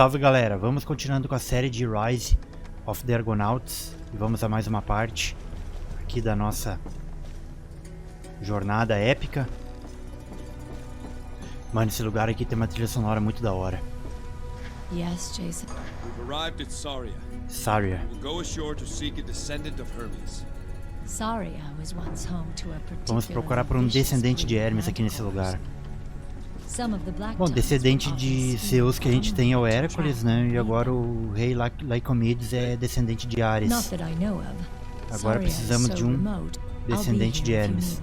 Salve galera, vamos continuando com a série de Rise of the Argonauts e vamos a mais uma parte aqui da nossa jornada épica. Mano, esse lugar aqui tem uma trilha sonora muito da hora. Yes, Jason. We've arrived at Saria. Saria. We'll go ashore to seek a descendant of Hermes. Saria was once home to a Vamos procurar por um descendente de Hermes aqui nesse lugar. Bom, descendente de Seus que a gente tem é o Hércules, né? E agora o rei Lycomedes é descendente de Ares. Agora precisamos de um descendente de Hermes.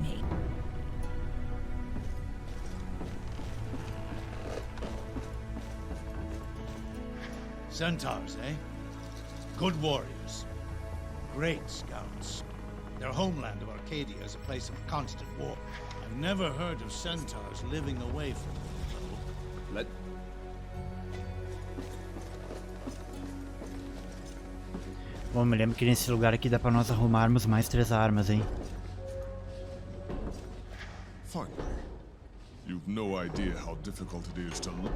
Centaurs, eh? Good warriors. Great scouts. Their homeland of Arcadia is a place of constant war. I've never heard of centaurs living away from them, though. Bom, me lembro que nesse lugar aqui dá pra nós arrumarmos mais 3 armas, hein? Finally. You've no idea how difficult it is to look.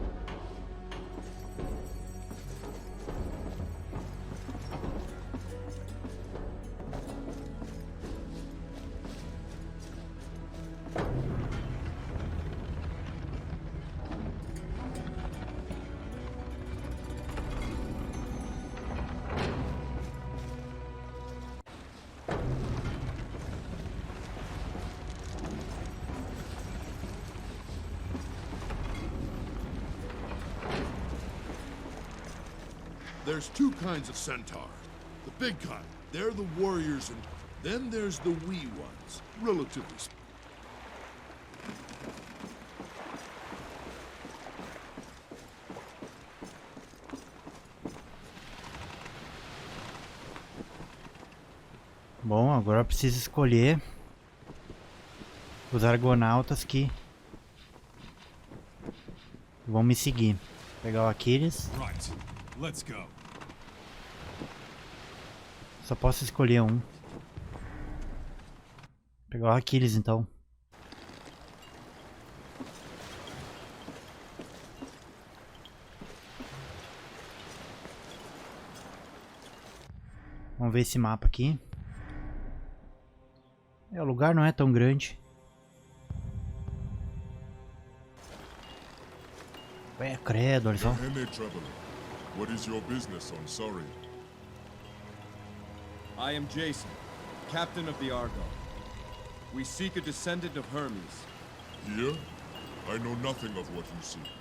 There's two kinds of centaur. The big kind, they're the warriors, and then there's the wee ones, relatively speaking. Bom, agora eu preciso escolher os Argonautas que vão me seguir. Pegar o Aquiles. Right. Let's go. Só posso escolher um. Pegar o Aquiles então. Vamos ver esse mapa aqui. O lugar não é tão grande. Ué, credo, olha só. What is your business on Saria? I am Jason, captain of the Argonauts. We seek a descendant of Hermes. Here? I know nothing of what you seek.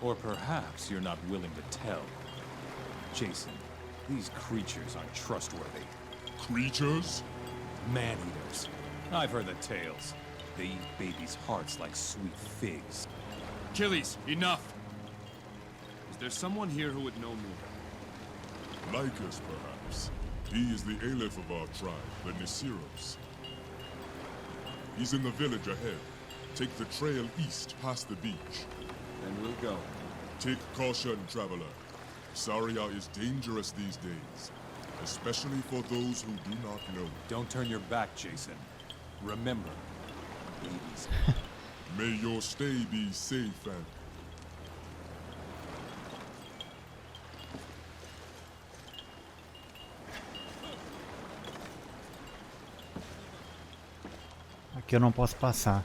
Or perhaps you're not willing to tell. Jason, these creatures aren't trustworthy. Creatures? Man-eaters. I've heard the tales. They eat babies' hearts like sweet figs. Achilles, enough! Is there someone here who would know me? Lycus, perhaps. He is the Aleph of our tribe, the Nisiros. He's in the village ahead. Take the trail east past the beach. Then we'll go. Take caution, traveler. Saria is dangerous these days, especially for those who do not know. Don't turn your back, Jason. Remember, babies. May your stay be safe and... Aqui eu não posso passar.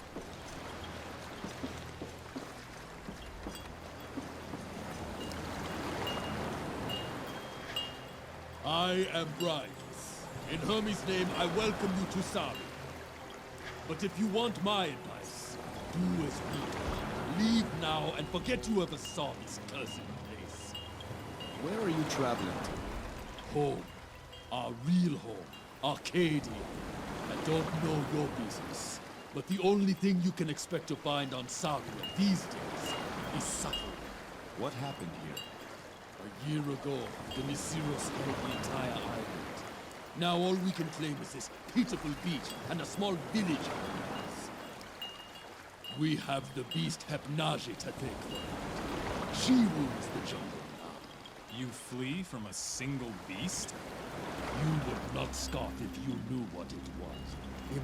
I am Bryce. In Hermes' name, I welcome you to Saria. But if you want my advice, do as we do. Leave now and forget you ever saw this cursed place. Where are you traveling to? Home. Our real home. Arcadia. I don't know your business, but the only thing you can expect to find on Saria these days is suffering. What happened here? A year ago, the Nisiros held the entire island. Now all we can claim is this pitiful beach and a small village around us. We have the beast Hypnaget to thank for it. She rules the jungle now. You flee from a single beast? You would not scoff if you knew what it was.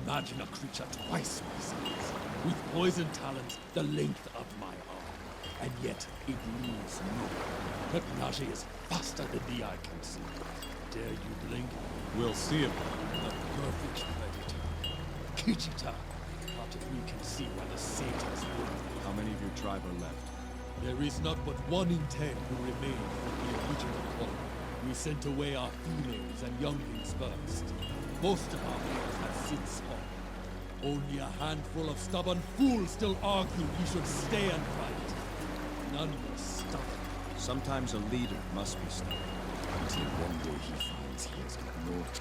Imagine a creature twice my size, with poison talons the length of my arm. and yet it leaves no. Technology is faster than the eye can see. Dare you blink? We'll see about The perfect predator. Kichita. But if we can see where the satyrs live. How many of your tribe are left? There is not but 1 in 10 who remain from the original colony. We sent away our females and younglings first. Most of our males have since gone. Only a handful of stubborn fools still argue we should stay and fight. None will stop. Sometimes a leader must be stubborn. Until one day he finds he has ignored.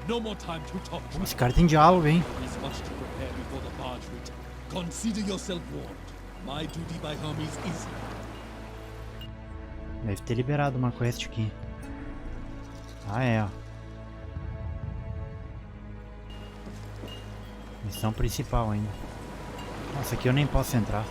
No more time to talk. Esse cara tem diálogo, hein? There is much to prepare before the barge return. Consider yourself warned. My duty by Hermes is... Deve ter liberado uma quest aqui. Ah, é, ó. Missão principal ainda. Nossa, aqui eu nem posso entrar.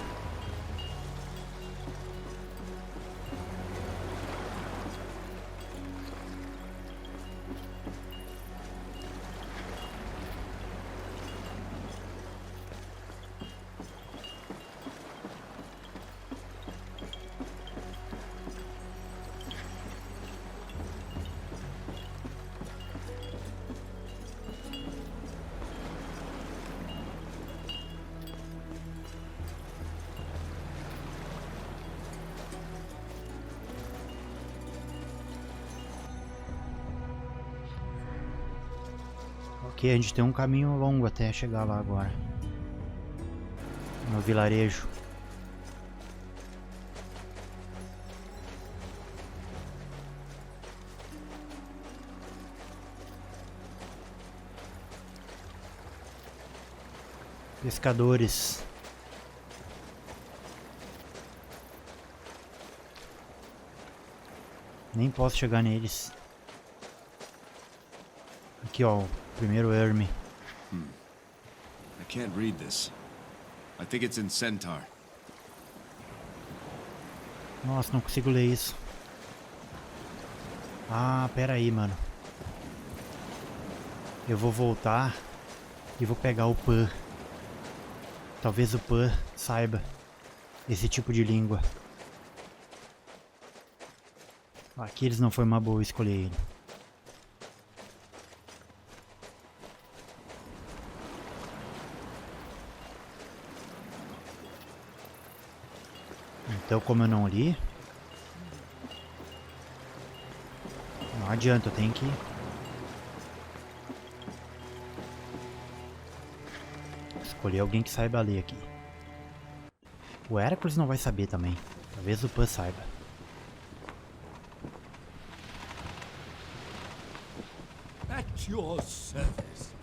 Ok, a gente tem um caminho longo até chegar lá agora. No vilarejo. Pescadores. Nem posso chegar neles. Aqui, ó, o primeiro Herme. I can't read this. I think it's in Centaur. Nossa, não consigo ler isso. Ah, pera aí, mano. Eu vou voltar e vou pegar o Pan. Talvez o Pan saiba esse tipo de língua. Aqui eles não foi uma boa escolher ele. Então, como eu não li, não adianta, eu tenho que escolher alguém que saiba ler aqui. O Hércules não vai saber também, talvez o Pan saiba. At your service.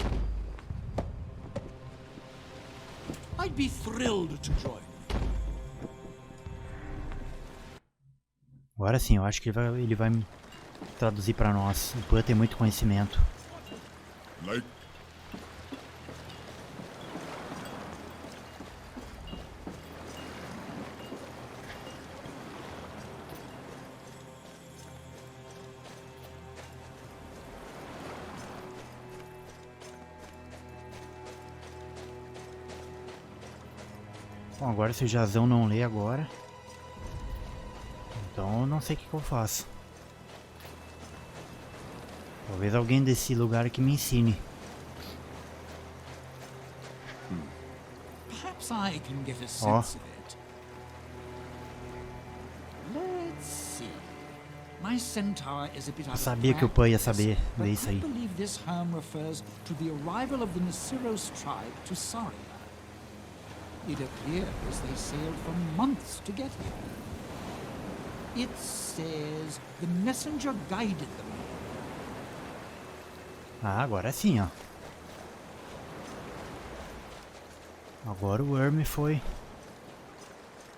I'd be thrilled to join. Agora sim, eu acho que ele vai me traduzir para nós. O Pan tem muito conhecimento. Like Bom, agora se o Jasão não lê agora, então eu não sei o que eu faço. Talvez alguém desse lugar aqui me ensine. Perhaps I can get a sense of it. Let's see. My centaur is a bit out of Sabia que o Pan ia saber but ler isso I aí. believe this home refers to the arrival of the Nisiros tribe to Saria. It appears they sailed for months to get here. It says the messenger guided them. Ah, agora sim, ó. Agora o Herme foi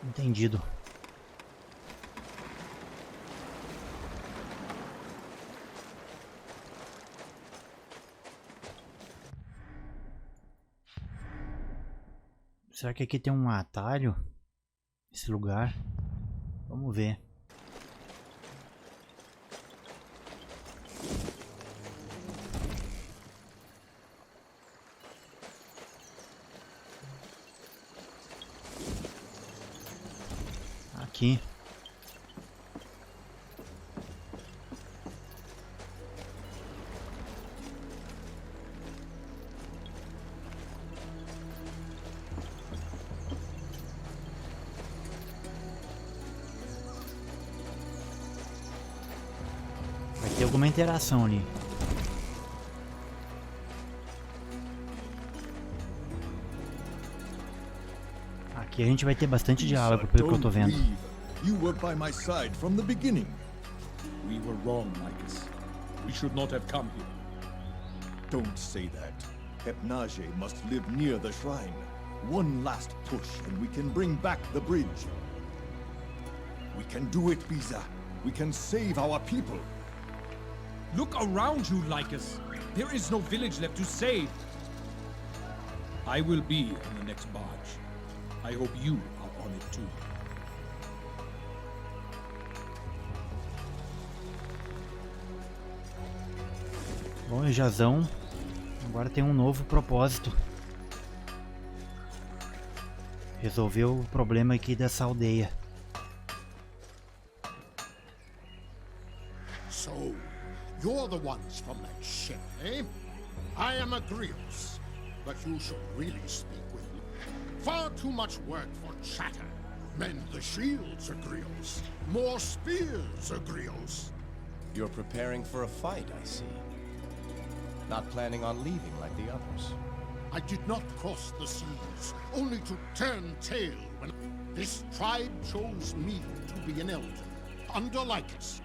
entendido. Será que aqui tem um atalho? Esse lugar? Vamos ver. aqui. Vai ter alguma interação ali. Aqui a gente vai ter bastante diálogo, pelo que eu tô vendo. You were by my side from the beginning. We were wrong, Lycus. We should not have come here. Don't say that. Hepnage must live near the shrine. One last push and we can bring back the bridge. We can do it, Biza. We can save our people. Look around you, Lycus. There is no village left to save. I will be on the next barge. I hope you are on it too. Bom, e Jasão agora tem um novo propósito. Resolveu o problema aqui dessa aldeia. So, you're the ones from that ship, eh? I am Agrios, but you should really speak with me. Far too much work for chatter. Mend the shields, Agrios. More spears, Agrios. You're preparing for a fight, I see. Not planning on leaving like the others. I did not cross the seas, only to turn tail when this tribe chose me to be an elder, under Lycus.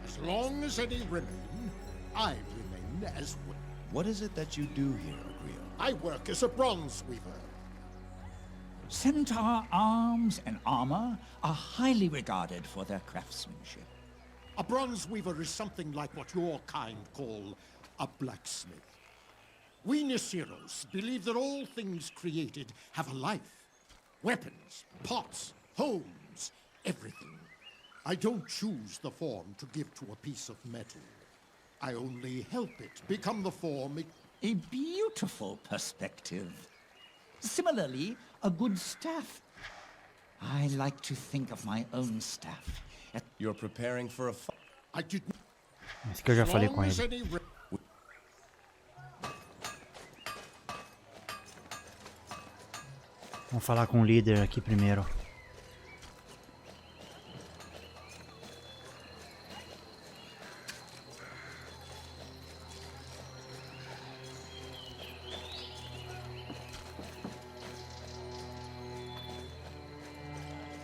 As long as any remain, I remain as well. What is it that you do here, Agrio? I work as a bronze weaver. Centaur arms and armor are highly regarded for their craftsmanship. A bronze weaver is something like what your kind call a blacksmith. We Nisiros believe that all things created have a life. Weapons, pots, homes, everything. I don't choose the form to give to a piece of metal. I only help it become the form it... A beautiful perspective. Similarly, a good staff. I like to think of my own staff. You're preparing for a fight. I did Esse que eu já falei com ele. Vamos falar com o líder aqui primeiro.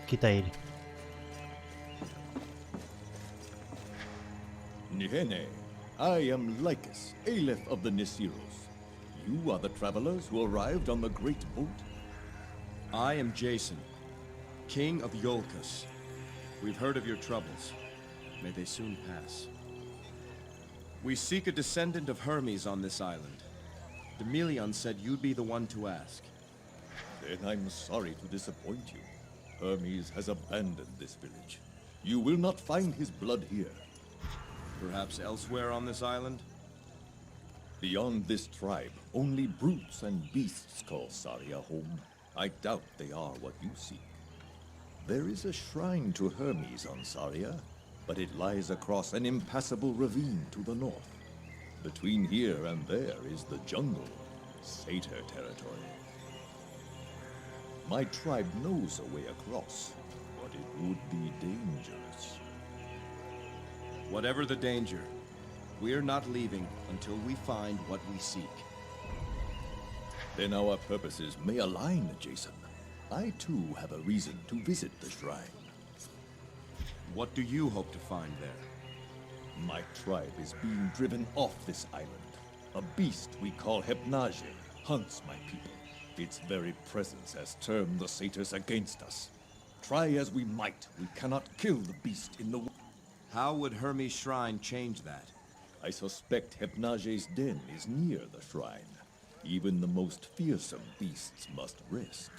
Aqui tá ele. Nihene, I am Lycus, Aleph of the Nisiros. You are the travelers who arrived on the great boat? I am Jason, King of Yolkus. We've heard of your troubles. May they soon pass. We seek a descendant of Hermes on this island. Demelion said you'd be the one to ask. Then I'm sorry to disappoint you. Hermes has abandoned this village. You will not find his blood here. Perhaps elsewhere on this island? Beyond this tribe, only brutes and beasts call Saria home. I doubt they are what you seek. There is a shrine to Hermes on Saria, but it lies across an impassable ravine to the north. Between here and there is the jungle, Satyr territory. My tribe knows a way across, but it would be dangerous. Whatever the danger, we're not leaving until we find what we seek. Then our purposes may align, Jason. I too have a reason to visit the shrine. What do you hope to find there? My tribe is being driven off this island. A beast we call Hepnage hunts my people. Its very presence has turned the satyrs against us. Try as we might, we cannot kill the beast in the... How would Hermes' shrine change that? I suspect Hepnage's den is near the shrine. Even the most fearsome beasts must rest.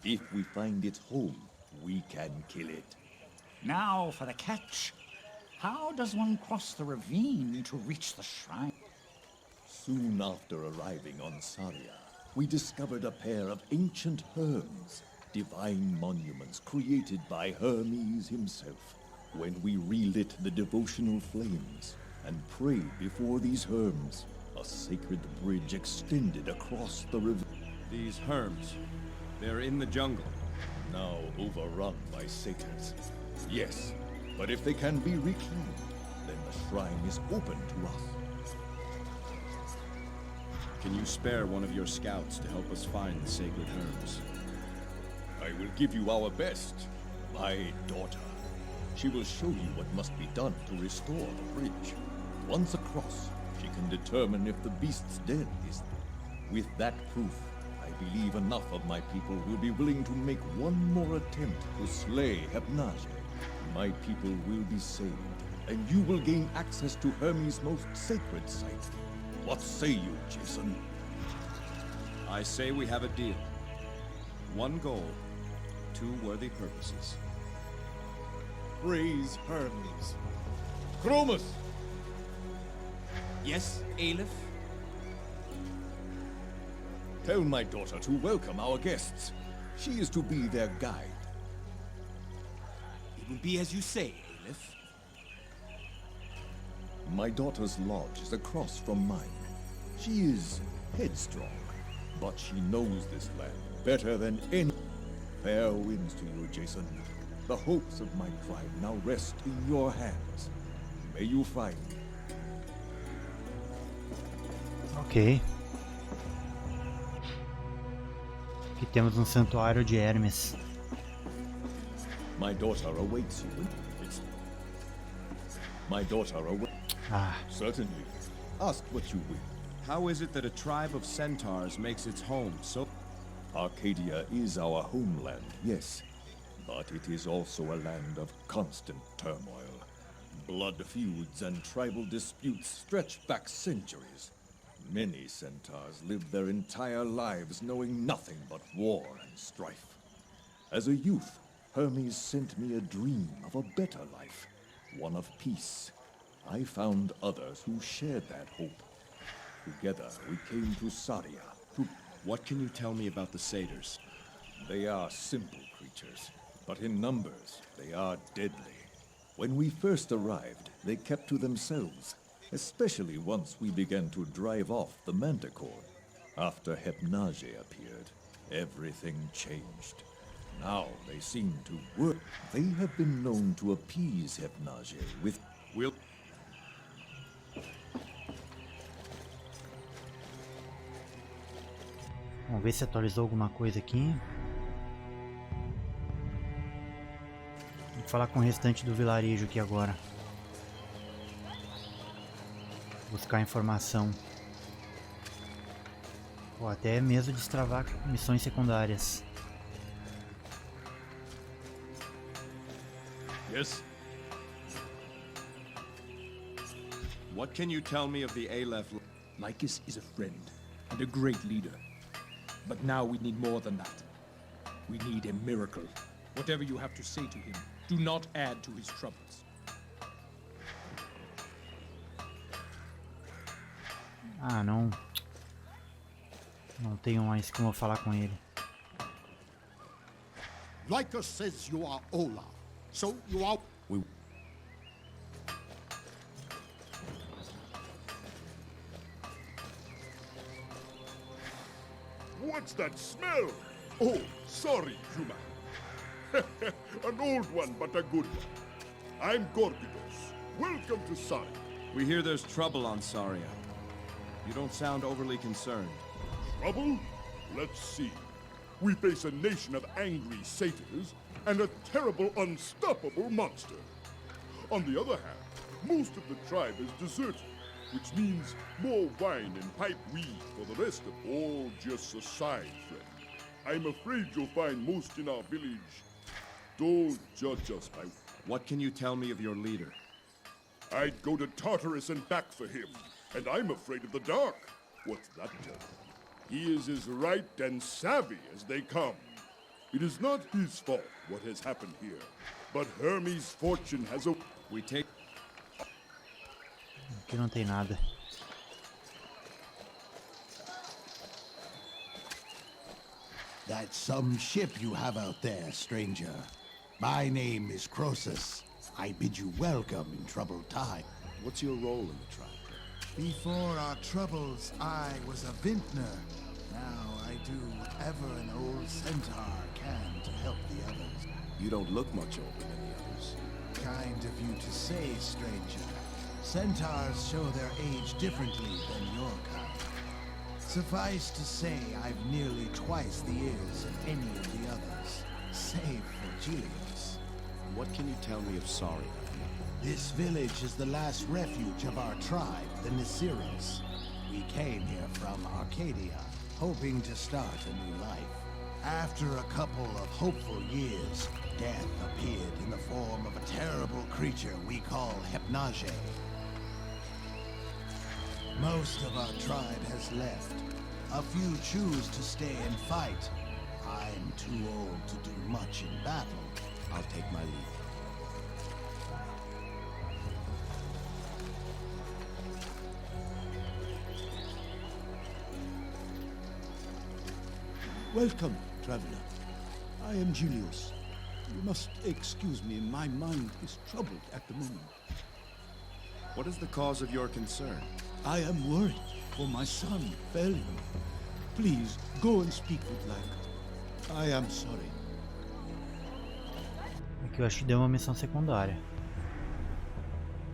If we find its home, we can kill it. Now for the catch. How does one cross the ravine to reach the shrine? Soon after arriving on Saria, we discovered a pair of ancient herms, divine monuments created by Hermes himself. When we relit the devotional flames and prayed before these herms, a sacred bridge extended across the river. These herms, they're in the jungle. Now overrun by satyrs. Yes, but if they can be reclaimed, then the shrine is open to us. Can you spare one of your scouts to help us find the sacred herms? I will give you our best, my daughter. She will show you what must be done to restore the bridge. Once across, she can determine if the beast's den is there. With that proof, I believe enough of my people will be willing to make one more attempt to slay Hypnage. My people will be saved, and you will gain access to Hermes' most sacred site. What say you, Jason? I say we have a deal. One goal, two worthy purposes. Praise Hermes. Chromus! Yes, Aleph? Tell my daughter to welcome our guests. She is to be their guide. It will be as you say, Aleph. My daughter's lodge is across from mine. She is headstrong, but she knows this land better than any. Fair winds to you, Jason. The hopes of my tribe now rest in your hands. May you find. Ok. Aqui temos santuário de Hermes. My daughter awaits you. My daughter awaits. Ah. Certainly. Ask what you will. How is it that a tribe of centaurs makes its home so... Arcadia is our homeland, yes. But it is also a land of constant turmoil. Blood feuds and tribal disputes stretch back centuries. Many centaurs lived their entire lives knowing nothing but war and strife. As a youth, Hermes sent me a dream of a better life, one of peace. I found others who shared that hope. Together, we came to Saria to... What can you tell me about the satyrs? They are simple creatures, but in numbers, they are deadly. When we first arrived, they kept to themselves, especially once we began to drive off the manticore. After Hypnage appeared, everything changed. Now they seem to work. They have been known to appease Hypnage with... Vamos ver se atualizou alguma coisa aqui. Vou falar com o restante do vilarejo aqui agora. Buscar informação. Ou até mesmo destravar missões secundárias. Yes? What can you tell me of the Aleph? Lycus is a friend and a great leader. But now we need more than that. We need a miracle. Whatever you have to say to him, do not add to his troubles. Ah, não. Não tenho mais como falar com ele. Lycus says you are Ola, so you are... What's that smell? Oh, sorry, human. An old one, but a good one. I'm Gorgidos. Welcome to Saria. We hear there's trouble on Saria. You don't sound overly concerned. Trouble? Let's see. We face a nation of angry satyrs and a terrible, unstoppable monster. On the other hand, most of the tribe is deserted, which means more wine and pipe weed for the rest of all just a side friend. I'm afraid you'll find most in our village. Don't judge us by... What can you tell me of your leader? I'd go to Tartarus and back for him, and I'm afraid of the dark. What's that tell you? He is as right and savvy as they come. It is not his fault what has happened here, but Hermes' fortune has a... We take... Aqui não tem nada. The That's some ship you have out there, stranger. My name is Croesus. I bid you welcome in troubled time. What's your role in the tribe? Before our troubles, I was a vintner. Now I do whatever an old centaur can to help the others. You don't look much older than the others. Kind of you to say, stranger. Centaurs show their age differently than your kind. Suffice to say, I've nearly twice the years of any of the others, save for Julius. What can you tell me of Saria? This village is the last refuge of our tribe, the Nisiros. We came here from Arcadia, hoping to start a new life. After a couple of hopeful years, death appeared in the form of a terrible creature we call Hypnage. Most of our tribe has left. A few choose to stay and fight. I'm too old to do much in battle. I'll take my leave. Welcome, traveler. I am Julius. You must excuse me, my mind is troubled at the moment. What is the cause of your concern? I am worried for my son, Velo. Please, go and speak with Leica. I am sorry. Aqui eu acho que deu uma missão secundária.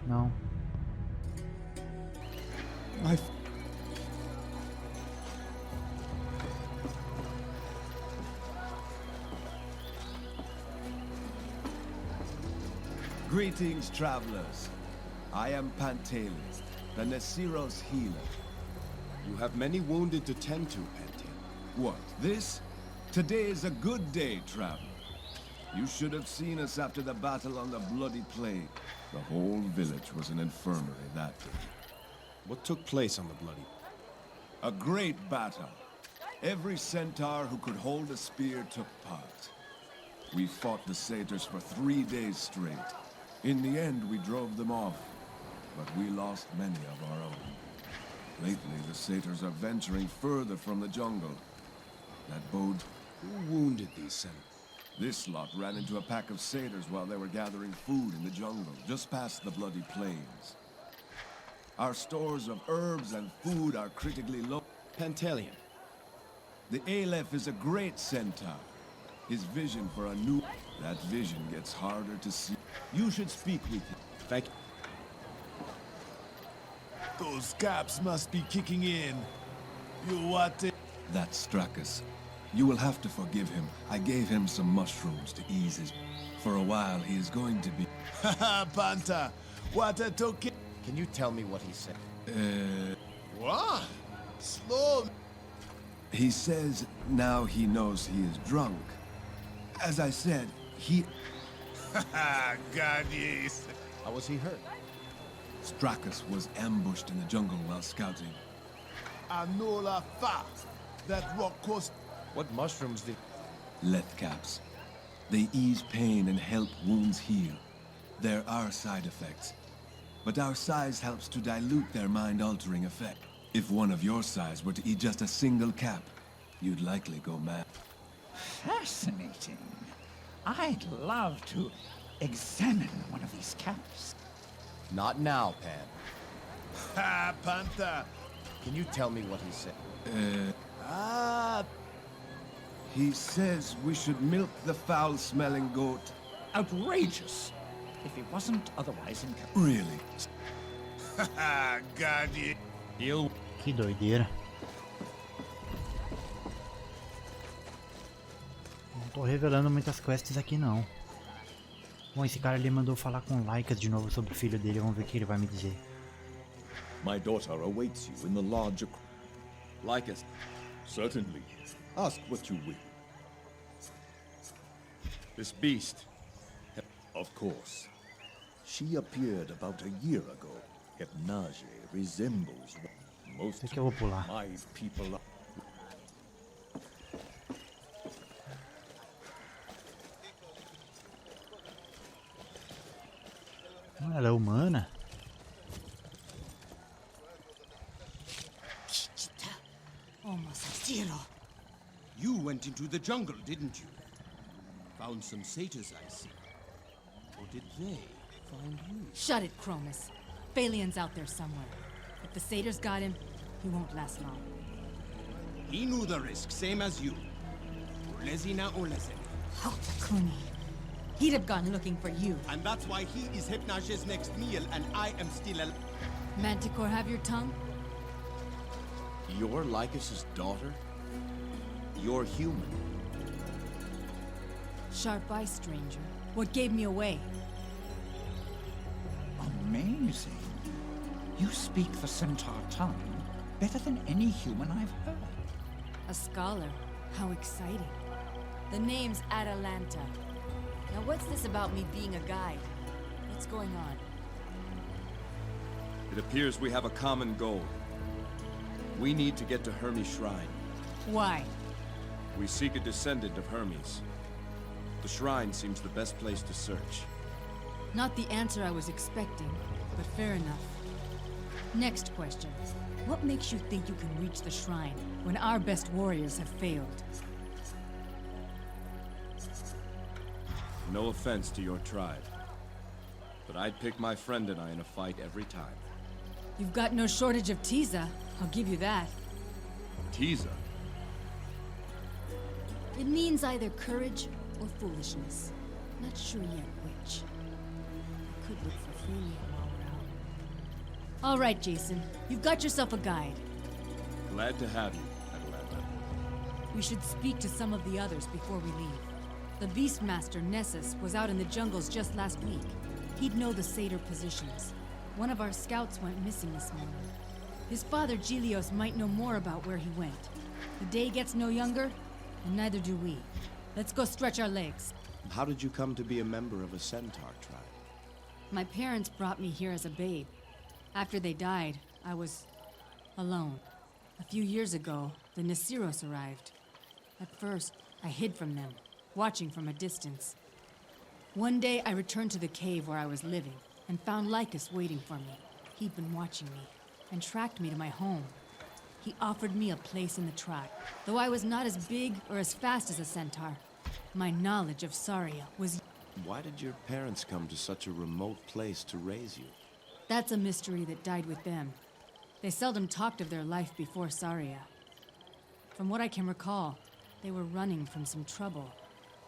Não. Greetings, travelers. I am Pantaleon, the Nesiros healer. You have many wounded to tend to, Pantaleon. What, this? Today is a good day, traveler. You should have seen us after the battle on the Bloody Plain. The whole village was an infirmary that day. What took place on the Bloody? A great battle. Every centaur who could hold a spear took part. We fought the satyrs for 3 days straight. In the end, we drove them off, but we lost many of our own. Lately, the satyrs are venturing further from the jungle. That bodes. Who wounded these centaurs? This lot ran into a pack of satyrs while they were gathering food in the jungle, just past the Bloody Plains. Our stores of herbs and food are critically low. Pantaleon. The Aleph is a great centaur. His vision for a new... That vision gets harder to see. You should speak with him. Thank you. Those caps must be kicking in. You what? That's Stracus. You will have to forgive him. I gave him some mushrooms to ease his... For a while, he is going to be... Haha, Panta! What a token! Can you tell me what he said? What? Slow... He says now he knows he is drunk. As I said, he... Haha, God, yes. How was he hurt? Stracus was ambushed in the jungle while scouting. Anola fa! That rock cost... What mushrooms did... Letcaps. They ease pain and help wounds heal. There are side effects, but our size helps to dilute their mind-altering effect. If one of your size were to eat just a single cap, you'd likely go mad. Fascinating. I'd love to examine one of these caps. Not now, Pan. Ha, Panta! Can you tell me what he said? He says we should milk the foul-smelling goat. Outrageous. If it wasn't otherwise in... Really? Haha, God, yeah. Que doideira. Não tô revelando muitas quests aqui não. Bom, esse cara ali mandou falar com Laika de novo sobre o filho dele. Vamos ver o que ele vai me dizer. My daughter awaits you in the lodge. Like us. Certainly. Ask what you will. This beast. Of course. She appeared about a year ago. Hypnage resembles most Esse aqui eu vou pular. my people. Ela é humana? You went into the jungle, didn't you? Found some satyrs, I see. Or did they find you? Shut it, Chromis. Phalion's out there somewhere. If the satyrs got him, he won't last long. He knew the risk, same as you. Lesina or lesina. Kuni. He'd have gone looking for you. And that's why he is Hypnage's next meal, and I am still a... Manticore have your tongue? You're Lycus's daughter? You're human. Sharp eye, stranger. What gave me away? Amazing. You speak the centaur tongue better than any human I've heard. A scholar. How exciting. The name's Atalanta. Now what's this about me being a guide? What's going on? It appears we have a common goal. We need to get to Hermes' shrine. Why? We seek a descendant of Hermes. The shrine seems the best place to search. Not the answer I was expecting, but fair enough. Next question. What makes you think you can reach the shrine when our best warriors have failed? No offense to your tribe, but I'd pick my friend and I in a fight every time. You've got no shortage of Tiza, I'll give you that. Tiza? It means either courage or foolishness. Not sure yet which. I could look for Phalion while we're out. All right, Jason. You've got yourself a guide. Glad to have you, Atalanta. We should speak to some of the others before we leave. The Beastmaster, Nessus, was out in the jungles just last week. He'd know the satyr positions. One of our scouts went missing this morning. His father, Gilios, might know more about where he went. The day gets no younger, and neither do we. Let's go stretch our legs. How did you come to be a member of a centaur tribe? My parents brought me here as a babe. After they died, I was alone. A few years ago, the Nisiros arrived. At first, I hid from them, watching from a distance. One day, I returned to the cave where I was living and found Lycus waiting for me. He'd been watching me and tracked me to my home. He offered me a place in the tribe. Though I was not as big or as fast as a centaur, my knowledge of Saria was... Why did your parents come to such a remote place to raise you? That's a mystery that died with them. They seldom talked of their life before Saria. From what I can recall, they were running from some trouble,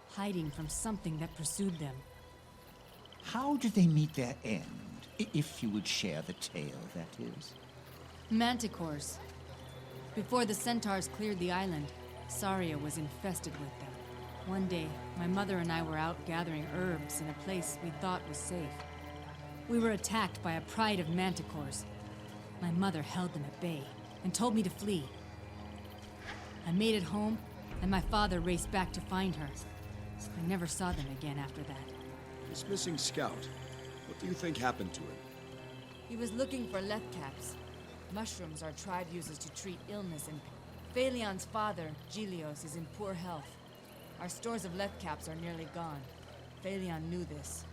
hiding from something that pursued them. How did they meet their end? If you would share the tale, that is. Manticores. Before the centaurs cleared the island, Saria was infested with them. One day, my mother and I were out gathering herbs in a place we thought was safe. We were attacked by a pride of manticores. My mother held them at bay and told me to flee. I made it home, and my father raced back to find her. I never saw them again after that. This missing scout, what do you think happened to him? He was looking for lethcaps. Mushrooms our tribe uses to treat illness, and Phalion's father, Gilios, is in poor health. Our stores of lethcaps are nearly gone. Phalion knew this.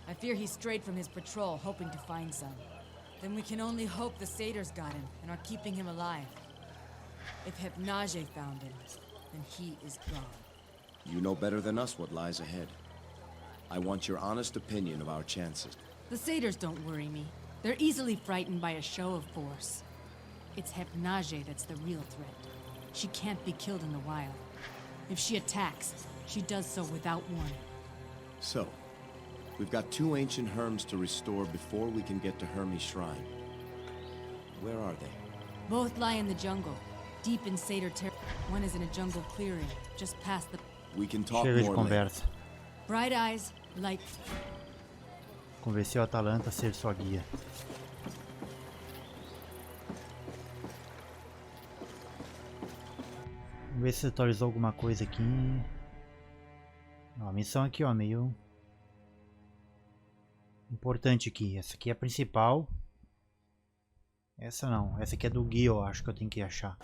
I fear he strayed from his patrol, hoping to find some. Then we can only hope the satyrs got him and are keeping him alive. If Hypnage found him, then he is gone. You know better than us what lies ahead. I want your honest opinion of our chances. The satyrs don't worry me. They're easily frightened by a show of force. It's Hypnage that's the real threat. She can't be killed in the wild. If she attacks, she does so without warning. So, we've got 2 ancient Herms to restore before we can get to Hermes' shrine. Where are they? Both lie in the jungle, deep in satyr territory. One is in a jungle clearing, just past the... We can talk Chega de more conversa. Bright eyes, light... Convencer o Atalanta a ser sua guia. Vamos ver se atualizou alguma coisa aqui. Ó, a missão aqui, ó, meio importante aqui. Essa aqui é a principal. Essa não, essa aqui é do guia, eu acho que eu tenho que achar.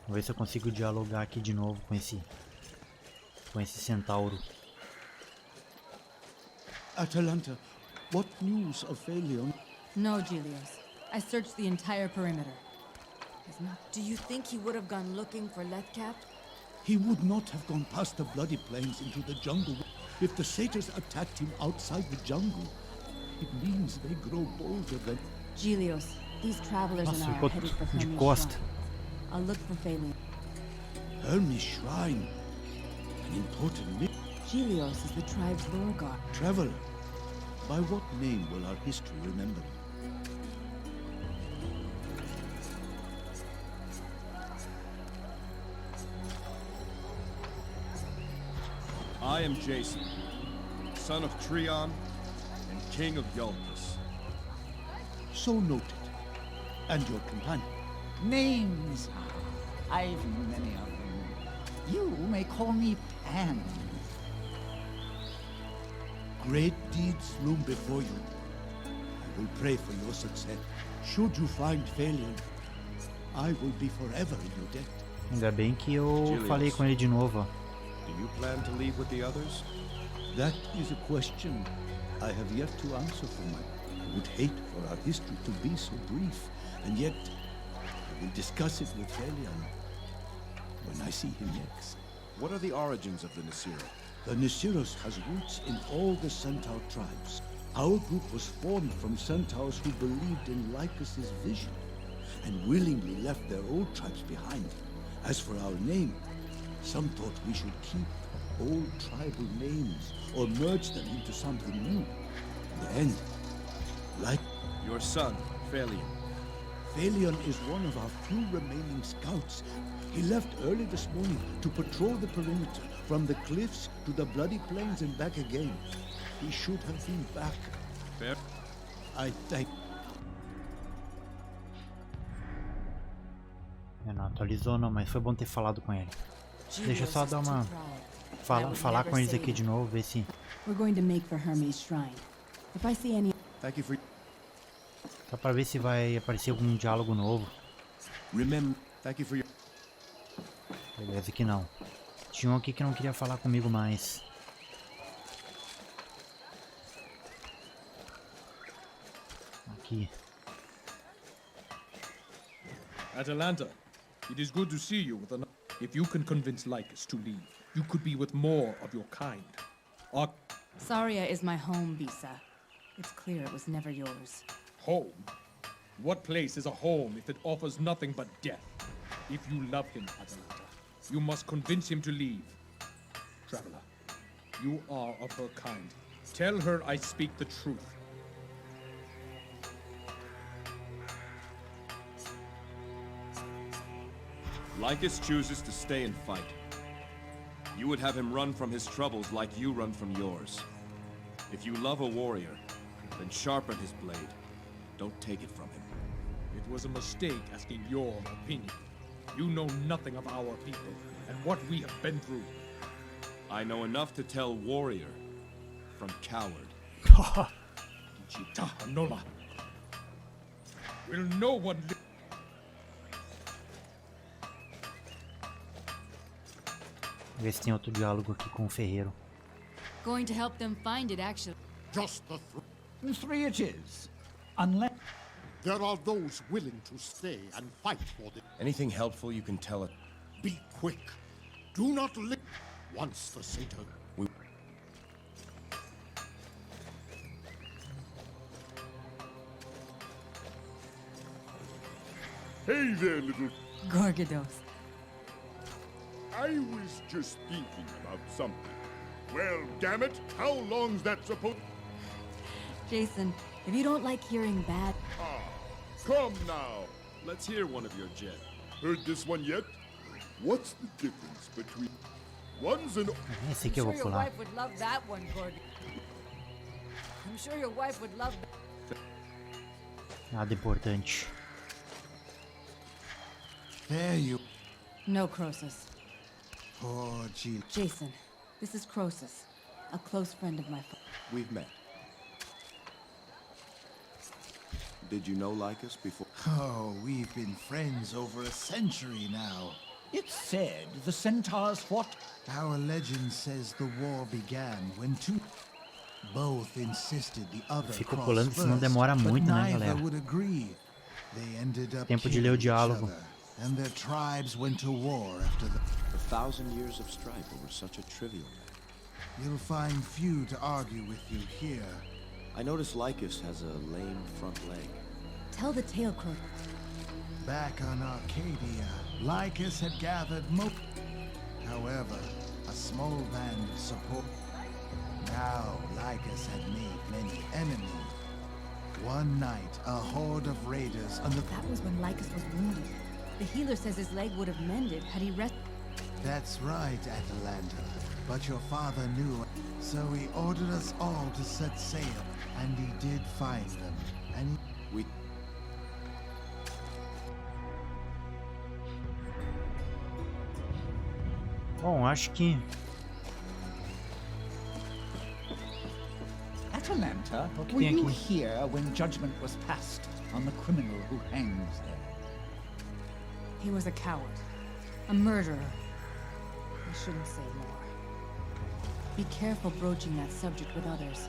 Vamos ver se eu consigo dialogar aqui de novo com esse centauro. Atalanta, what news of Phalion? No, Gilios. I searched the entire perimeter. Do you think he would have gone looking for Lethcap? He would not have gone past the bloody plains into the jungle. If the satyrs attacked him outside the jungle, it means they grow bolder than... Gelios, these travelers Nossa, and I ficou are headed for de Hermes' costa. Shrine. I'll look for Phalion. Hermes' Shrine. An important myth. Gelios is the tribe's lore god. Traveler, by what name will our history remember him? I am Jason, son of Trion and king of Iolcus. So noted. And your companion? Names. I've many of them. You may call me Pan. Great deeds loom before you. I will pray for your success. Should you find Phalion, I will be forever in your debt. Ainda bem que eu falei com ele de novo, ó. Do you plan to leave with the others? That is a question I have yet to answer for my... I would hate for our history to be so brief, and yet I will discuss it with Phalion when I see him next. What are the origins of the Nisiro? The Nisiros has roots in all the Centaur tribes. Our group was formed from Centaurs who believed in Lycus's vision and willingly left their old tribes behind. As for our name, some thought we should keep old tribal names or merge them into something new. In the end, like... Your son, Phalion. Phalion is one of our few remaining scouts. He left early this morning to patrol the perimeter, from the cliffs to the bloody plains and back again. He should have been back. Fair. I thank... Não atualizou não, mas foi bom ter falado com ele. Deixa eu só dar uma... falar com eles aqui de novo, ver se... We're going to make for Hermes' Shrine. If I see any... Thank you for... Só pra ver se vai aparecer algum diálogo novo. Remember... Thank you for your... Beleza, que não. Tinha um aqui que não queria falar comigo mais. Aqui. Atalanta, it is good to see you with an... If you can convince Lycus to leave, you could be with more of your kind. Saria is my home, Bisa. It's clear it was never yours. Home? What place is a home if it offers nothing but death? If you love him, Atalanta, you must convince him to leave. Traveler, you are of her kind. Tell her I speak the truth. Lycus chooses to stay and fight. You would have him run from his troubles like you run from yours. If you love a warrior, then sharpen his blade. Don't take it from him. It was a mistake asking your opinion. You know nothing of our people and what we have been through. I know enough to tell warrior from coward. Will no one live? Ver se tem outro diálogo aqui com o ferreiro. Going to help them find it, actually. Just the Three it is. Unless... There are those willing to stay and fight for them. Anything helpful you can tell it. Be quick. Do not live. Once the satyr... Hey there, little... Gorgados. I was just thinking about something. Well, damn it, how long's that supposed... Jason, if you don't like hearing bad... Ah, come now. Let's hear one of your jet. Heard this one yet? What's the difference between... One's an... Esse aqui eu vou Your pular. wife would love that one, Gorg. I'm sure your wife would love that. Nada importante. There you... No, Croesus. Poor Jill. Jason, this is Croesus, a close friend of my father. We've met. Did you know Lycus before? Oh, we've been friends over a century now. It's said the centaurs fought... Our legend says the war began when two... Both insisted the other Fico cross pulando, senão first, demora but muito, né, neither galera? would agree. They ended up Tempo de ler o killing each diálogo. other, and their tribes went to war after the... 1,000 years of strife over such a trivial matter. You'll find few to argue with you here. I notice Lycus has a lame front leg. Tell the tale, Crow. Back on Arcadia, Lycus had gathered However, a small band of support. Now, Lycus had made many enemies. One night, a horde of raiders under... That was when Lycus was wounded. The healer says his leg would have mended had he rested. That's right, Atalanta. But your father knew, so he ordered us all to set sail. And he did find them. And we... Bom, acho que... Atalanta, were you here when judgment was passed on the criminal who hangs there? He was a coward. A murderer. I shouldn't say more. Be careful broaching that subject with others.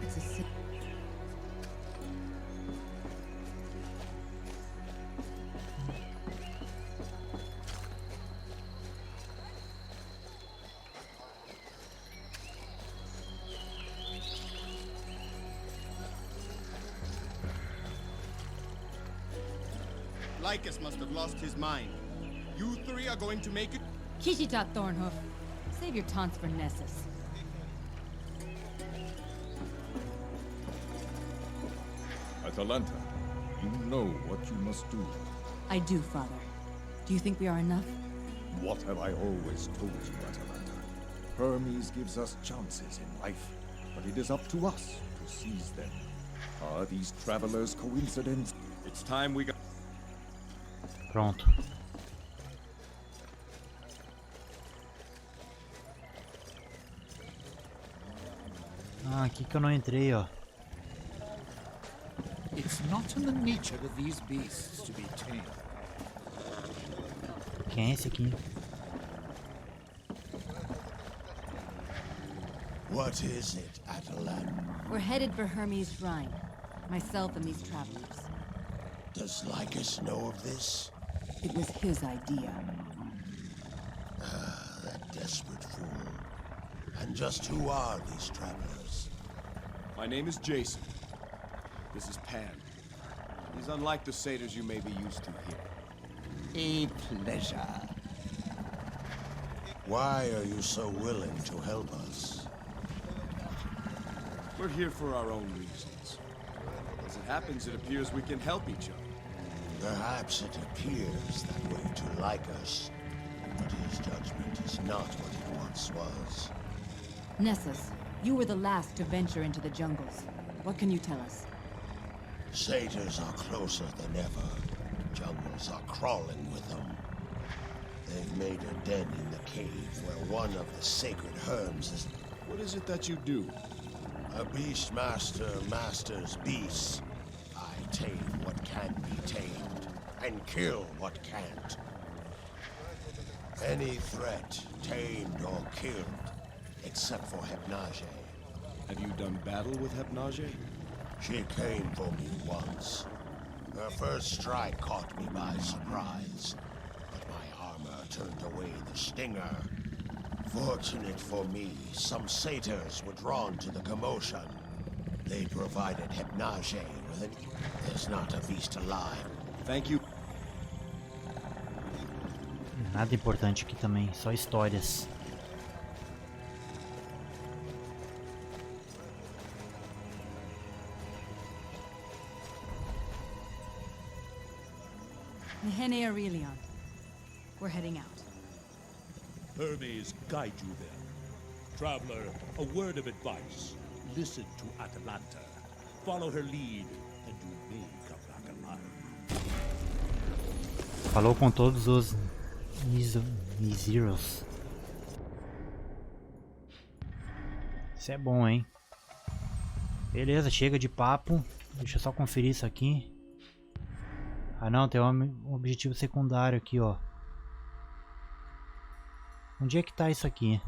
It's a sin. Lycus must have lost his mind. You three are going to make it? Kishitat Thornhoof. Save your taunts for Nessus. Atalanta, you know what you must do. I do, Father. Do you think we are enough? What have I always told you, Atalanta? Hermes gives us chances in life, but it is up to us to seize them. Are these travelers coincidence? It's time we got... Pronto. Ah, aqui que eu não entrei, ó. It's not in the nature of these beasts to be tamed. Quem é esse aqui? What is it, Atalanta? We're headed for Hermes' shrine. Myself and these travelers. Does Lycus know of this? It was his idea. Ah, that desperate fool. And just who are these travelers? My name is Jason. This is Pan. He's unlike the satyrs you may be used to here. A pleasure. Why are you so willing to help us? We're here for our own reasons. As it happens, it appears we can help each other. Perhaps it appears that way to Lycus, but his judgment is not what it once was. Nessus, you were the last to venture into the jungles. What can you tell us? Satyrs are closer than ever. Jungles are crawling with them. They've made a den in the cave where one of the sacred herms is... What is it that you do? A beastmaster masters beasts. I tame what can be tamed, and kill what can't. Any threat, tamed or killed, except for Hypnage. Have you done battle with Hypnage? She came for me once. Her first strike caught me by surprise, but my armor turned away the stinger. Fortunate for me, some satyrs were drawn to the commotion. They provided Hypnage with an... There's not a beast alive. Thank you. Nada importante aqui também, só histórias. Nehene Aurelion. We're heading out. Hermes guide you there. Traveler, a word of advice. Listen to Atalanta. Follow her lead, and you may come back alive. Falou com todos os Miseros. Isso é bom, hein? Beleza, chega de papo. Deixa eu só conferir isso aqui. Ah não, tem um objetivo secundário aqui, ó. Onde é que tá isso aqui?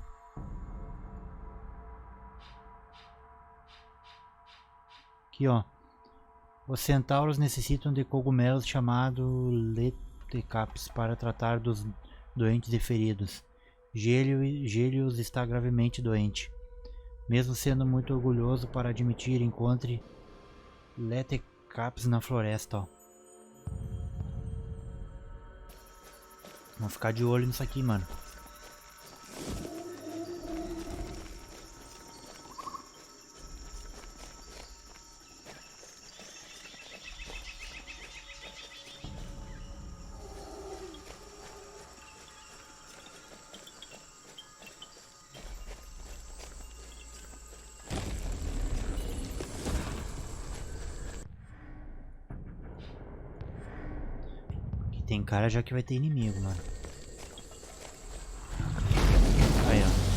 Aqui, ó. Os centauros necessitam de cogumelos chamados letecaps para tratar dos doentes e feridos. Gélios está gravemente doente. Mesmo sendo muito orgulhoso para admitir, encontre letecaps na floresta. Ó. Vamos ficar de olho nisso aqui, mano. Tem cara já que vai ter inimigo, mano. Aí, ó.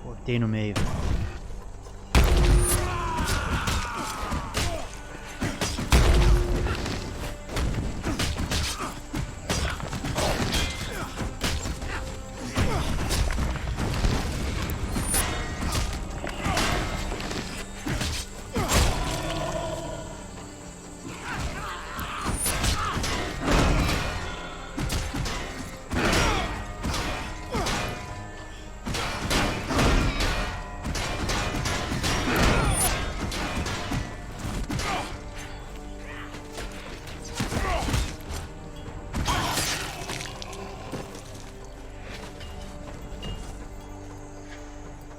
Botei no meio.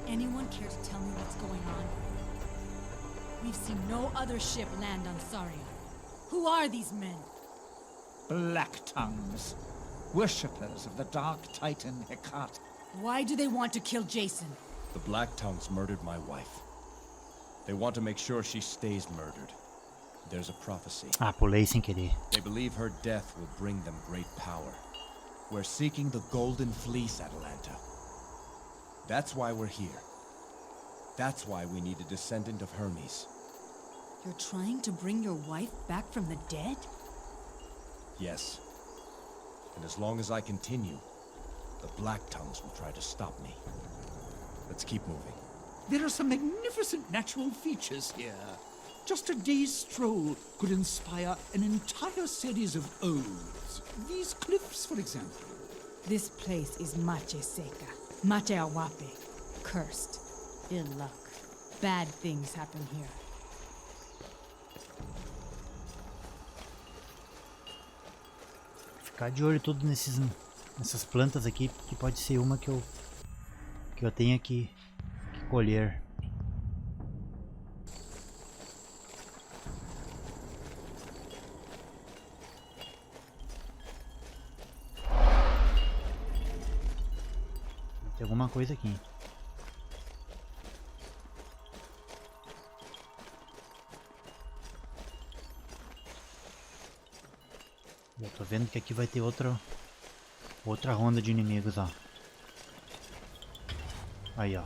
Anyone care to tell me what's going on? We've seen no other ship land on Saria. Who are these men? Black Tongues, worshippers of the Dark Titan Hecate. Why do they want to kill Jason? The Black Tongues murdered my wife. They want to make sure she stays murdered. There's a prophecy. Ah, pulei sem querer. They believe her death will bring them great power. We're seeking the Golden Fleece, Atalanta. That's why we're here. That's why we need a descendant of Hermes. You're trying to bring your wife back from the dead? Yes. And as long as I continue, the Black Tongues will try to stop me. Let's keep moving. There are some magnificent natural features here. Just a day's stroll could inspire an entire series of odes. These cliffs, for example. This place is Mache Seca. Mache Awape. Cursed. Ill luck. Bad things happen here. Ficar de olho tudo nessas plantas aqui, que pode ser uma que eu tenha que colher. Tem alguma coisa aqui. Eu tô vendo que aqui vai ter outra ronda de inimigos, ó. Aí, ó.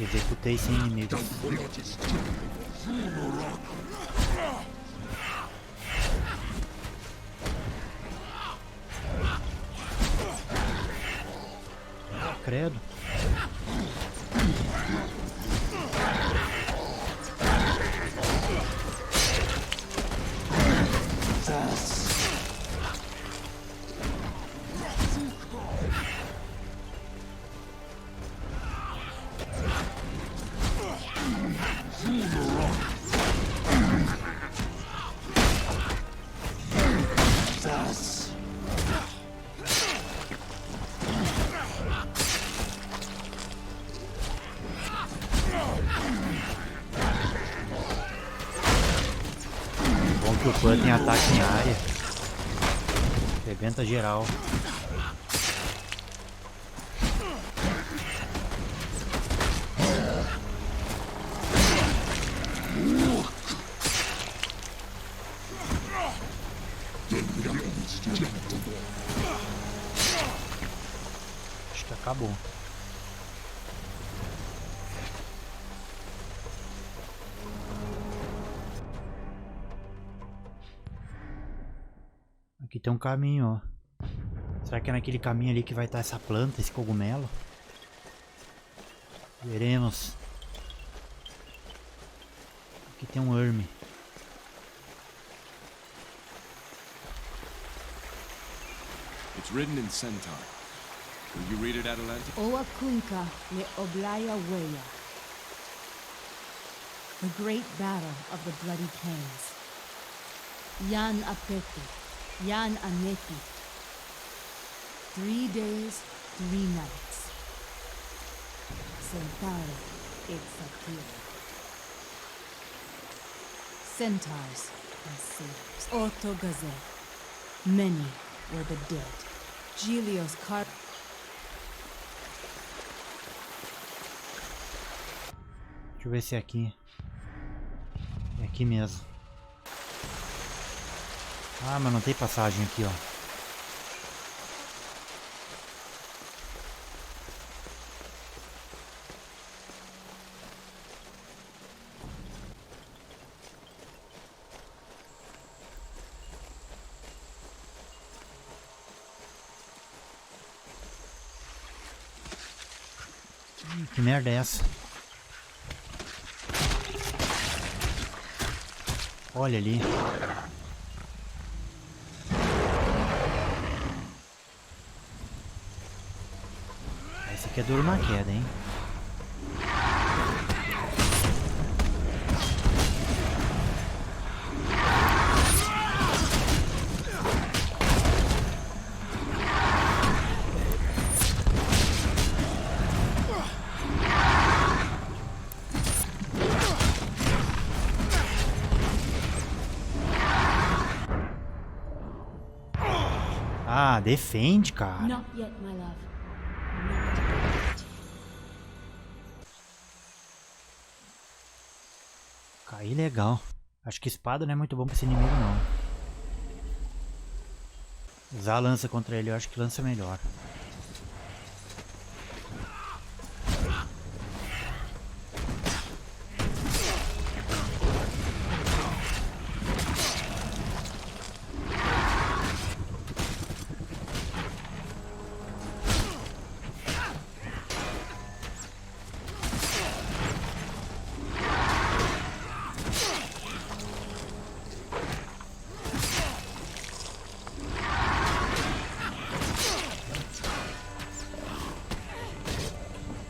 Executei sem inimigo. Credo. Bom que o Pan tem ataque em área. Rebenta geral. Acho que acabou. Aqui tem um caminho, ó. Será que é naquele caminho ali que vai estar essa planta, esse cogumelo? Veremos. Aqui tem um Herme. It's written in Centaur. Will you read it, Atalanta? Oa kunka le oblaya weya. The great battle of the bloody plains. Yan apeti, yan aneti. 3 days, 3 nights. Centauri exatira. Centaurs and satyrs. Orthogaze. Many were the dead. Gilios Car... Deixa eu ver se é aqui. É aqui mesmo. Ah, mas não tem passagem aqui, ó. Que merda é essa? Olha ali. Esse aqui é duro na queda, hein? Ah, defende, cara. Not yet, my love. Caí legal. Acho que espada não é muito bom pra esse inimigo, não. Usar a lança contra ele, eu acho que lança é melhor.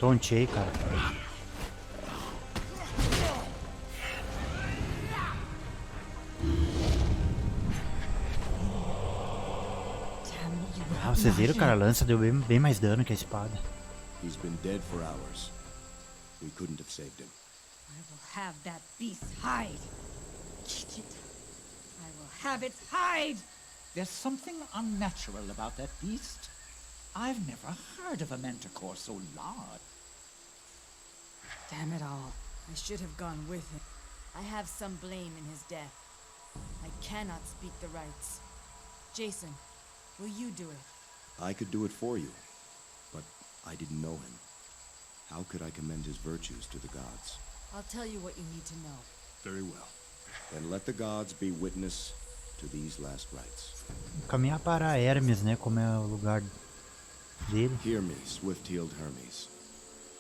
Tonteei, cara. Ah, vocês viram, cara? A lança deu bem mais dano que a espada. He's been dead for hours. We couldn't have saved him. I will have that beast's hide. I will have its hide. There's something unnatural about that beast. I've never heard of a manticore so large. Damn it all. I should have gone with him. I have some blame in his death. I cannot speak the rights. Jason, will you do it? I could do it for you, but I didn't know him. How could I commend his virtues to the gods? I'll tell you what you need to know. Very well. Then let the gods be witness to these last rites. Caminhar para Hermes, né? Como é o lugar dele. Hear me, swift-heeled Hermes.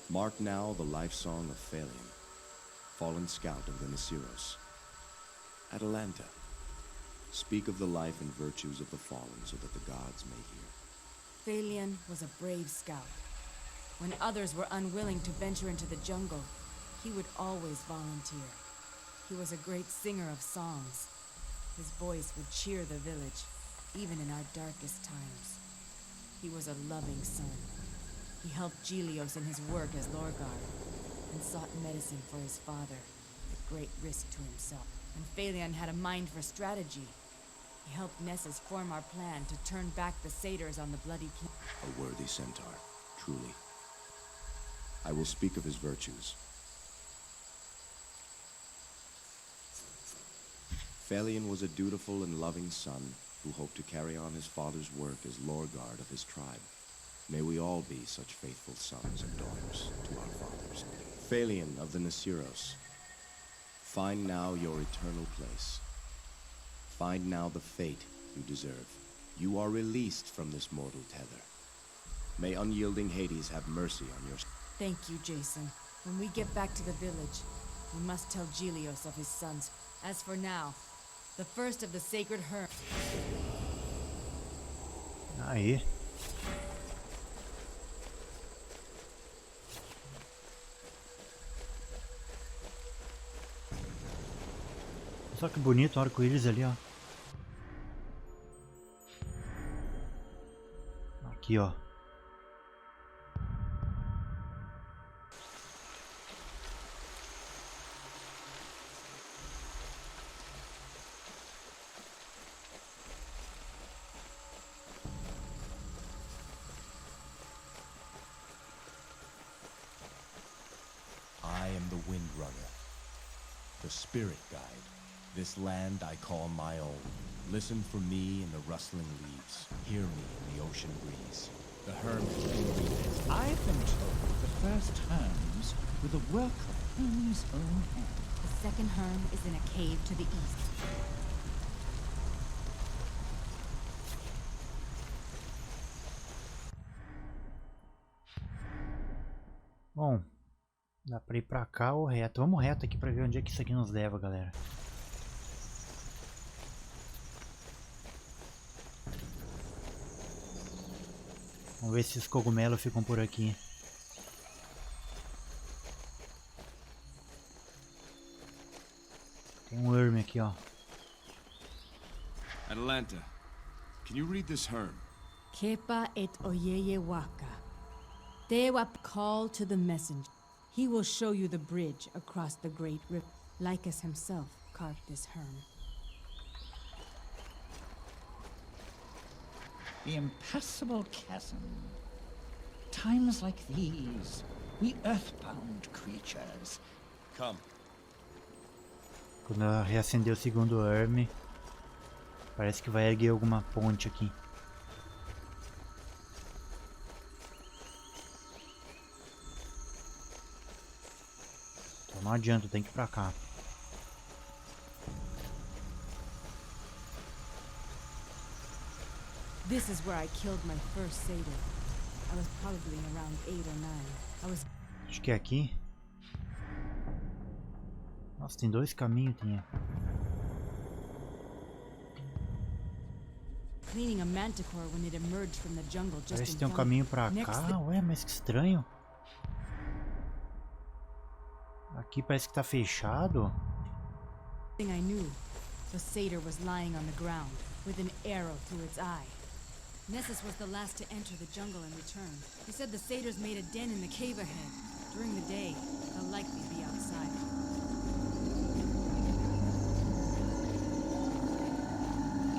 Mark now the life song of Phalion, fallen scout of the Nisiros. Atalanta, speak of the life and virtues of the fallen so that the gods may hear. Phalion was a brave scout. When others were unwilling to venture into the jungle, He would always volunteer. He was a great singer of songs. His voice would cheer the village, even in our darkest times. He was a loving son. He helped Gelios in his work as Lorgar, and sought medicine for his father, at great risk to himself. And Phalion had a mind for strategy. He helped Nessus form our plan to turn back the satyrs on the bloody plain. A worthy centaur, truly. I will speak of his virtues. Phalion was a dutiful and loving son who hoped to carry on his father's work as Lorguard of his tribe. May we all be such faithful sons and daughters to our fathers. Phalion of the Nisiros, find now your eternal place. Find now the fate you deserve. You are released from this mortal tether. May unyielding Hades have mercy on your... Thank you, Jason. When we get back to the village, we must tell Gelios of his sons. As for now, the first of the sacred Herm. Aí. Só que bonito o arco-íris ali, ó. Aqui, ó. I am the Windrunner, the Spirit Guide. This land I call my own. Listen for me in the rustling leaves. Hear me in the ocean breeze. The Herms. I've been told the first Herms were the work of Hermes' own hand. The second Herm is in a cave to the east. Bom, dá pra ir pra cá ou reto. Vamos reto aqui pra ver onde é que isso aqui nos leva, galera. Vamos ver se os cogumelos ficam por aqui. Tem um worm aqui, ó. Atalanta, can you read this Herm? Kepa et oyeye waka. Dewap call to the messenger. He will show you the bridge across the great river. Lycus himself carved this Herm. The impassable chasm. Times like these, we earthbound creatures. Come. Quando eu reacender o segundo Herm, parece que vai erguer alguma ponte aqui. Então não adianta, tem que ir pra cá. This is where I killed my first satyr. I was probably around 8 or 9. Acho que é aqui. Nossa, tem dois caminhos, tinha. Cleaning a manticore when it emerged from the jungle just Parece in que tem um front. caminho pra cá. Ué, mas que estranho. Aqui parece que tá fechado. Thing I knew, the satyr was lying on the ground with an arrow through its eye. Nessus was the last to enter the jungle and return. He said the satyrs made a den in the cave ahead. During the day, they'll likely be outside.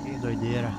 Que doideira.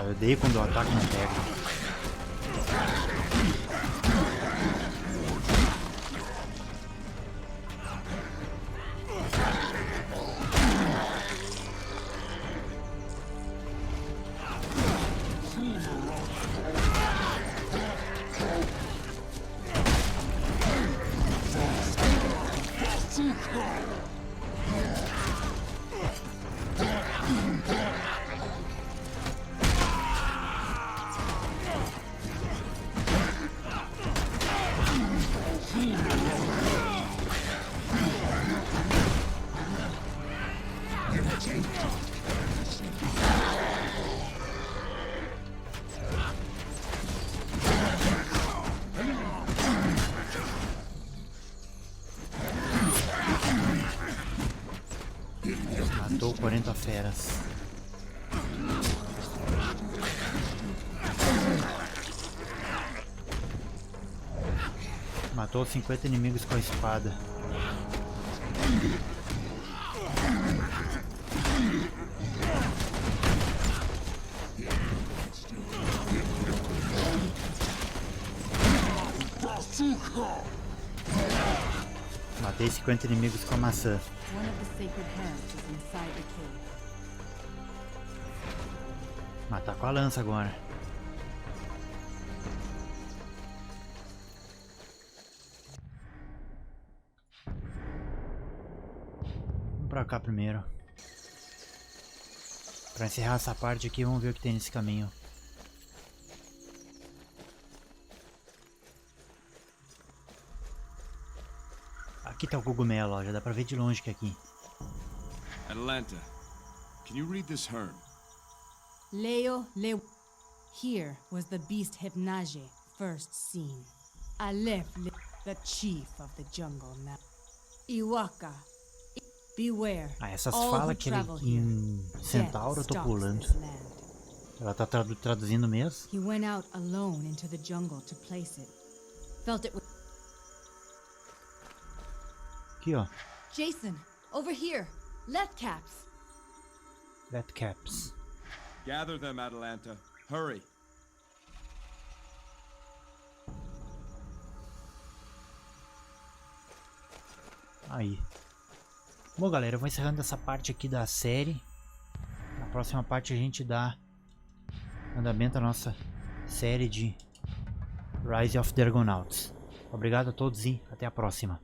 Eu odeio quando o ataque não pega. 40 feras. Matou 50 inimigos com a espada. Matei 50 inimigos com a maçã. Matar com a lança agora. Vamos pra cá primeiro. Pra encerrar essa parte aqui, vamos ver o que tem nesse caminho. Aqui tá o cogumelo, ó. Já dá pra ver de longe que é aqui. Atlanta, can you read this herb? Leo. Here was the beast Hypnage first seen. Aleph, the chief of the jungle now. Iwaka, beware. Ah, essas falas que em centauro eu tô pulando. Ela tá traduzindo mesmo? He went out alone into the jungle to place it. Felt it. Aqui, ó. Jason, over here. Left caps. Left caps. Gather them, Atlanta. Hurry. Aí. Bom, galera, eu vou encerrando essa parte aqui da série. Na próxima parte a gente dá andamento à nossa série de Rise of the Argonauts. Obrigado a todos e até a próxima.